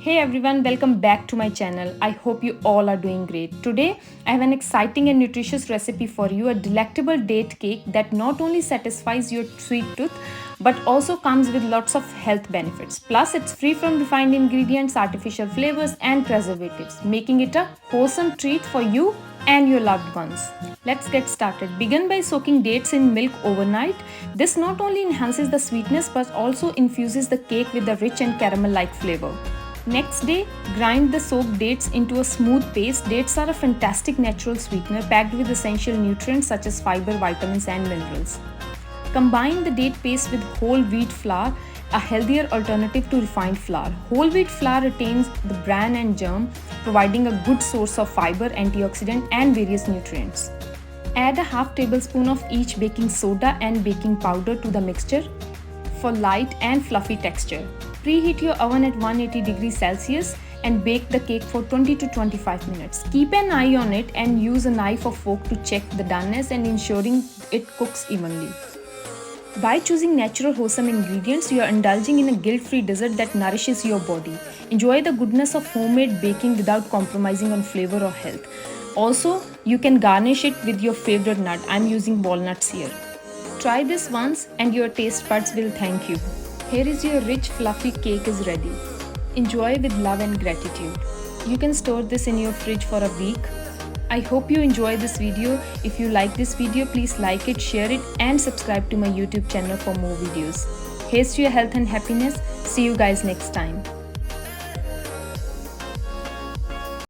Hey everyone, welcome back to my channel. I hope you all are doing great. Today, I have an exciting and nutritious recipe for you, a delectable date cake that not only satisfies your sweet tooth but also comes with lots of health benefits. Plus, it's free from refined ingredients, artificial flavors, and preservatives, making it a wholesome treat for you and your loved ones. Let's get started. Begin by soaking dates in milk overnight. This not only enhances the sweetness but also infuses the cake with a rich and caramel-like flavor. Next day, grind the soaked dates into a smooth paste. Dates are a fantastic natural sweetener packed with essential nutrients such as fiber, vitamins, and minerals. Combine the date paste with whole wheat flour, a healthier alternative to refined flour. Whole wheat flour retains the bran and germ, providing a good source of fiber, antioxidant, and various nutrients. Add a half tablespoon of each baking soda and baking powder to the mixture for light and fluffy texture. Preheat your oven at 180 degrees Celsius and bake the cake for 20 to 25 minutes. Keep an eye on it and use a knife or fork to check the doneness and ensuring it cooks evenly. By choosing natural wholesome ingredients, you are indulging in a guilt-free dessert that nourishes your body. Enjoy the goodness of homemade baking without compromising on flavor or health. Also, you can garnish it with your favorite nut. I'm using walnuts here. Try this once and your taste buds will thank you. Here is your rich fluffy cake is ready. Enjoy with love and gratitude. You can store this in your fridge for a week. I hope you enjoy this video. If you like this video, please like it, share it, and subscribe to my YouTube channel for more videos. Here's to your health and happiness. See you guys next time.